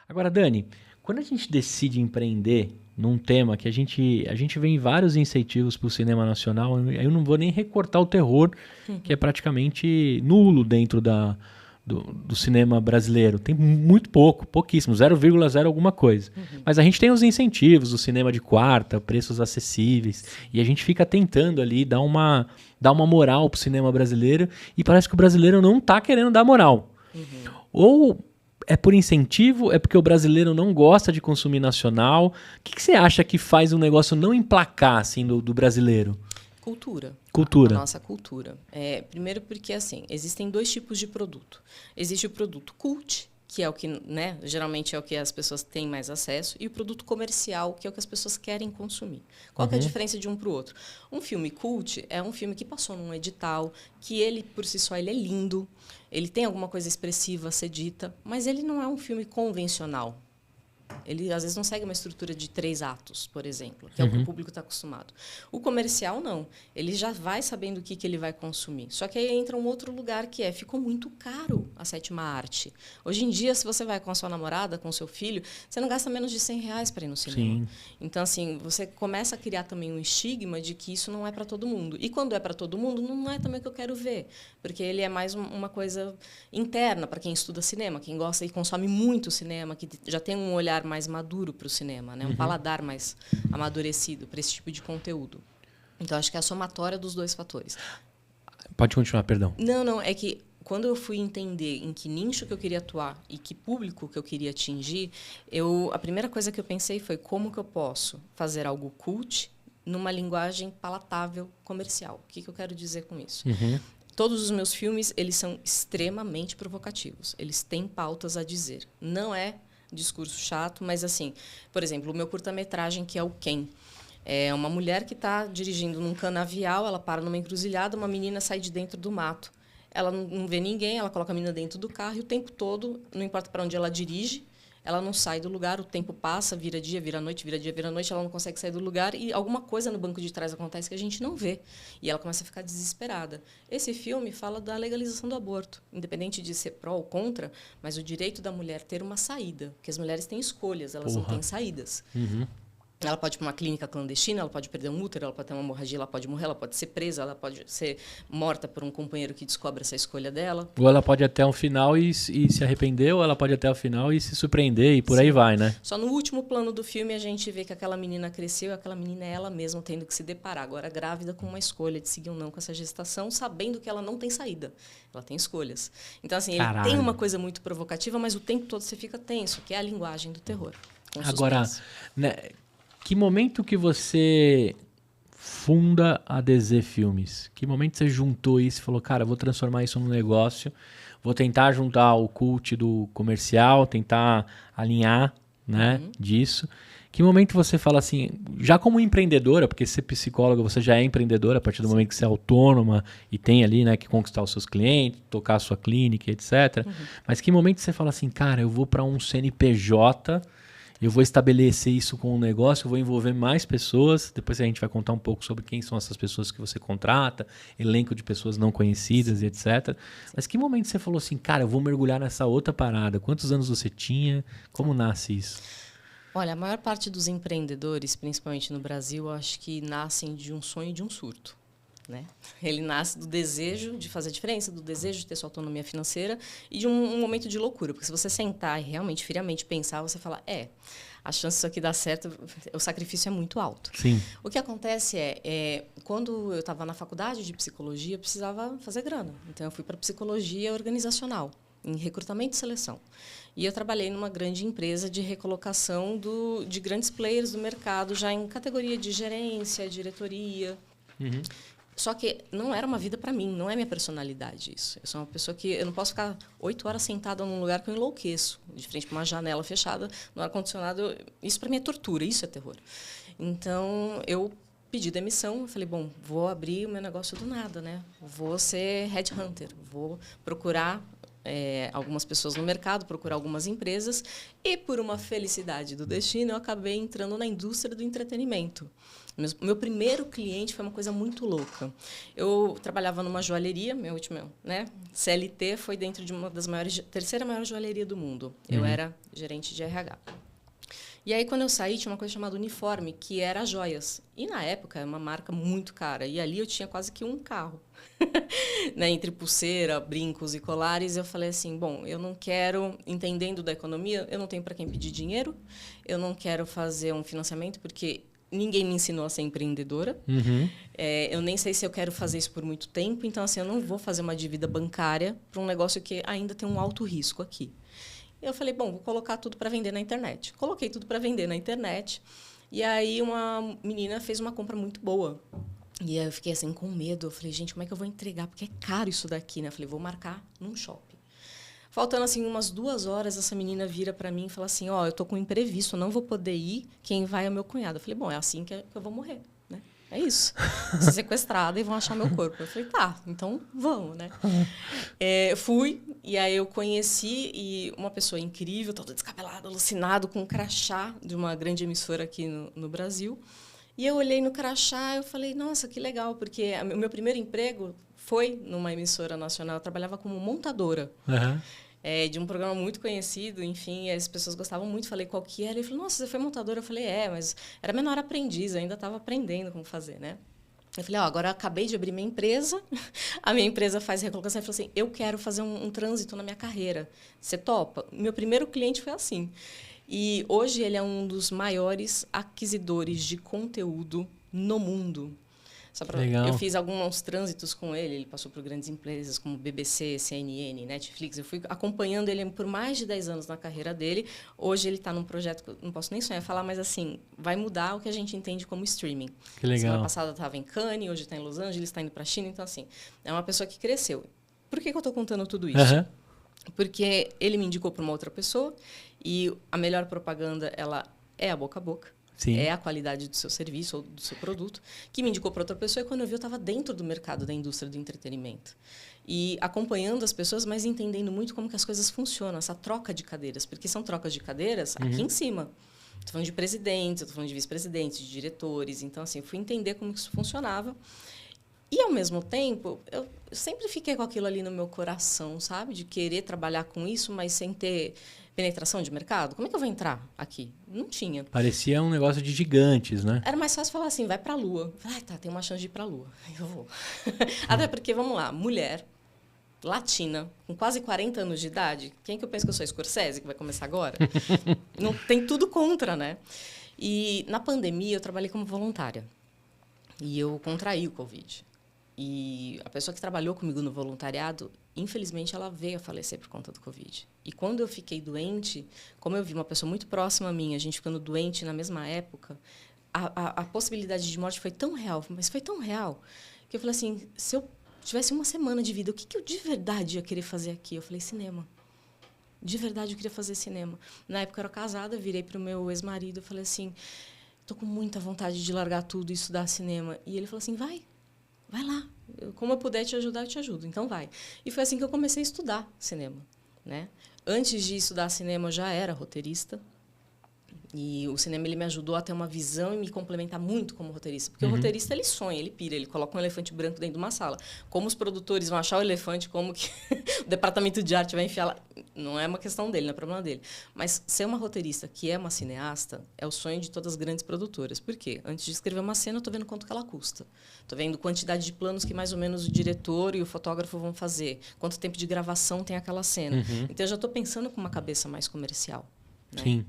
Agora, Dani, quando a gente decide empreender num tema que a gente vê em vários incentivos para o cinema nacional, eu não vou nem recortar o terror, que é praticamente nulo dentro do cinema brasileiro. Tem muito pouco, pouquíssimo, 0,0 alguma coisa. Mas a gente tem os incentivos, o cinema de quarta, preços acessíveis, e a gente fica tentando ali dar uma moral pro cinema brasileiro, e parece que o brasileiro não tá querendo dar moral. Ou é por incentivo, é porque o brasileiro não gosta de consumir nacional. O que você acha que faz um negócio não emplacar assim do brasileiro? Cultura. Cultura. A nossa cultura. Primeiro porque, assim, existem dois tipos de produto. Existe o produto cult, que é o que, né, geralmente é o que as pessoas têm mais acesso, e o produto comercial, que é o que as pessoas querem consumir. Qual que é a diferença de um para o outro? Um filme cult é um filme que passou num edital, que ele, por si só, ele é lindo, ele tem alguma coisa expressiva a ser dita, mas ele não é um filme convencional. Ele, às vezes, não segue uma estrutura de 3 atos, por exemplo, que é o que o público está acostumado. O comercial, não. Ele já vai sabendo o que ele vai consumir. Só que aí entra um outro lugar que ficou muito caro a sétima arte. Hoje em dia, se você vai com a sua namorada, com o seu filho, você não gasta menos de R$ 100 para ir no cinema. Sim. Então, assim, você começa a criar também um estigma de que isso não é para todo mundo. E quando é para todo mundo, não é também o que eu quero ver. Porque ele é mais uma coisa interna para quem estuda cinema, quem gosta e consome muito cinema, que já tem um olhar mais maduro para o cinema, né? Um paladar mais amadurecido para esse tipo de conteúdo. Então, acho que é a somatória dos dois fatores. Pode continuar, perdão. Não, é que quando eu fui entender em que nicho que eu queria atuar e que público que eu queria atingir, a primeira coisa que eu pensei foi como que eu posso fazer algo cult numa linguagem palatável comercial. O que eu quero dizer com isso? Todos os meus filmes, eles são extremamente provocativos. Eles têm pautas a dizer. Não é discurso chato, mas assim, por exemplo, o meu curta-metragem, que é o Quem. É uma mulher que está dirigindo num canavial, ela para numa encruzilhada, uma menina sai de dentro do mato. Ela não vê ninguém, ela coloca a menina dentro do carro e o tempo todo, não importa para onde ela dirige, ela não sai do lugar, o tempo passa, vira dia, vira noite, vira dia, vira noite, ela não consegue sair do lugar e alguma coisa no banco de trás acontece que a gente não vê. E ela começa a ficar desesperada. Esse filme fala da legalização do aborto, independente de ser pró ou contra, mas o direito da mulher ter uma saída, porque as mulheres têm escolhas, elas não têm saídas. Ela pode ir para uma clínica clandestina, ela pode perder um útero, ela pode ter uma hemorragia, ela pode morrer, ela pode ser presa, ela pode ser morta por um companheiro que descobre essa escolha dela. Ou ela pode ir até o final e se arrepender, ou ela pode ir até o final e se surpreender, e por aí vai, né? Só no último plano do filme a gente vê que aquela menina cresceu e aquela menina é ela mesma tendo que se deparar, agora grávida, com uma escolha de seguir ou não com essa gestação, sabendo que ela não tem saída. Ela tem escolhas. Então, assim, ele tem uma coisa muito provocativa, mas o tempo todo você fica tenso, que é a linguagem do terror. Agora, né, que momento que você funda a DZ Filmes? Que momento você juntou isso e falou, cara, vou transformar isso num negócio, vou tentar juntar o cult do comercial, tentar alinhar, né, disso. Que momento você fala assim, já como empreendedora, porque ser psicóloga você já é empreendedora a partir do momento que você é autônoma e tem ali, né, que conquistar os seus clientes, tocar a sua clínica, etc. Mas que momento você fala assim, cara, eu vou para um CNPJ, eu vou estabelecer isso com um negócio, eu vou envolver mais pessoas, depois a gente vai contar um pouco sobre quem são essas pessoas que você contrata, elenco de pessoas não conhecidas e etc. Mas que momento você falou assim, cara, eu vou mergulhar nessa outra parada? Quantos anos você tinha? Como nasce isso? Olha, a maior parte dos empreendedores, principalmente no Brasil, eu acho que nascem de um sonho e de um surto. Né? Ele nasce do desejo de fazer a diferença, do desejo de ter sua autonomia financeira e de um momento de loucura. Porque se você sentar e realmente, friamente pensar, você fala, a chance disso aqui dar certo, o sacrifício é muito alto. Sim. O que acontece quando eu estava na faculdade de psicologia, eu precisava fazer grana. Então, eu fui para psicologia organizacional, em recrutamento e seleção. E eu trabalhei numa grande empresa de recolocação de grandes players do mercado, já em categoria de gerência, diretoria. Só que não era uma vida para mim, não é minha personalidade isso. Eu sou uma pessoa que eu não posso ficar 8 horas sentada num lugar que eu enlouqueço, de frente para uma janela fechada, no ar-condicionado. Isso para mim é tortura, isso é terror. Então, eu pedi demissão, eu falei, bom, vou abrir o meu negócio do nada, né? Vou ser headhunter, vou procurar algumas pessoas no mercado, procurar algumas empresas. E, por uma felicidade do destino, eu acabei entrando na indústria do entretenimento. Meu primeiro cliente foi uma coisa muito louca. Eu trabalhava numa joalheria, meu último, né? CLT foi dentro de uma das maiores, terceira maior joalheria do mundo. Eu era gerente de RH. E aí, quando eu saí, tinha uma coisa chamada Uniforme, que era joias. E, na época, era uma marca muito cara. E ali eu tinha quase que um carro. Né? Entre pulseira, brincos e colares, eu falei assim, bom, eu não quero, entendendo da economia, eu não tenho para quem pedir dinheiro, eu não quero fazer um financiamento, porque ninguém me ensinou a ser empreendedora. Eu nem sei se eu quero fazer isso por muito tempo. Então, assim, eu não vou fazer uma dívida bancária para um negócio que ainda tem um alto risco aqui. Eu falei, bom, vou colocar tudo para vender na internet. Coloquei tudo para vender na internet. E aí uma menina fez uma compra muito boa. E aí eu fiquei assim com medo. Eu falei, gente, como é que eu vou entregar? Porque é caro isso daqui, né? Eu falei, vou marcar num shopping. Faltando assim umas 2 horas, essa menina vira para mim e fala assim, eu tô com um imprevisto, eu não vou poder ir. Quem vai é meu cunhado. Eu falei, bom, é assim que eu vou morrer, né? É isso. Ser sequestrada e vão achar meu corpo. Eu falei, tá, então vamos, né? Fui, e aí eu conheci uma pessoa incrível, toda descabelada, alucinado, com um crachá de uma grande emissora aqui no Brasil. E eu olhei no crachá e eu falei, nossa, que legal, porque o meu primeiro emprego foi numa emissora nacional. Eu trabalhava como montadora. De um programa muito conhecido, enfim, as pessoas gostavam muito. Falei, qual que era? Ele falou, nossa, você foi montadora? Eu falei, mas era menor aprendiz, eu ainda estava aprendendo como fazer, né? Eu falei, agora eu acabei de abrir minha empresa, a minha empresa faz recolocação. Ele falou assim, eu quero fazer um trânsito na minha carreira. Você topa? Meu primeiro cliente foi assim. E hoje ele é um dos maiores aquisisidores de conteúdo no mundo. Eu fiz alguns trânsitos com ele passou por grandes empresas como BBC, CNN, Netflix. Eu fui acompanhando ele por mais de 10 anos na carreira dele. Hoje ele está num projeto que eu não posso nem sonhar falar, mas assim, vai mudar o que a gente entende como streaming. Que legal. Semana passada estava em Cannes, hoje está em Los Angeles, está indo para a China. Então, assim, é uma pessoa que cresceu. Por que eu estou contando tudo isso? Porque ele me indicou para uma outra pessoa e a melhor propaganda ela é a boca a boca. Sim. É a qualidade do seu serviço ou do seu produto, que me indicou para outra pessoa. E quando eu vi, eu estava dentro do mercado da indústria do entretenimento. E acompanhando as pessoas, mas entendendo muito como que as coisas funcionam, essa troca de cadeiras. Porque são trocas de cadeiras aqui em cima. Estou falando de presidentes, estou falando de vice-presidentes, de diretores. Então, assim, fui entender como que isso funcionava. E, ao mesmo tempo, eu sempre fiquei com aquilo ali no meu coração, sabe? De querer trabalhar com isso, mas sem ter penetração de mercado. Como é que eu vou entrar aqui? Não tinha. Parecia um negócio de gigantes, né? Era mais fácil falar assim, vai para a Lua. Falei, tá, tem uma chance de ir para a Lua. Eu vou. Até porque, vamos lá, mulher, latina, com quase 40 anos de idade, quem que eu penso que eu sou? Scorsese, que vai começar agora? Não, tem tudo contra, né? E, na pandemia, eu trabalhei como voluntária. E eu contraí o Covid. E a pessoa que trabalhou comigo no voluntariado, infelizmente, ela veio a falecer por conta do Covid. E quando eu fiquei doente, como eu vi uma pessoa muito próxima a mim, a gente ficando doente na mesma época, a possibilidade de morte foi tão real, mas foi tão real, que eu falei assim, se eu tivesse uma semana de vida, o que eu de verdade ia querer fazer aqui? Eu falei, cinema. De verdade, eu queria fazer cinema. Na época, eu era casada, virei para o meu ex-marido e falei assim, estou com muita vontade de largar tudo e estudar cinema. E ele falou assim, vai lá. Como eu puder te ajudar, eu te ajudo. Então, vai. E foi assim que eu comecei a estudar cinema, né? Antes de estudar cinema, eu já era roteirista. E o cinema ele me ajudou a ter uma visão e me complementar muito como roteirista. Porque o roteirista, ele sonha, ele pira, ele coloca um elefante branco dentro de uma sala. Como os produtores vão achar o elefante, como que o departamento de arte vai enfiar lá. Não é uma questão dele, não é problema dele. Mas ser uma roteirista que é uma cineasta é o sonho de todas as grandes produtoras. Por quê? Antes de escrever uma cena, eu estou vendo quanto que ela custa. Estou vendo quantidade de planos que mais ou menos o diretor e o fotógrafo vão fazer. Quanto tempo de gravação tem aquela cena. Então, eu já estou pensando com uma cabeça mais comercial. Né? Sim.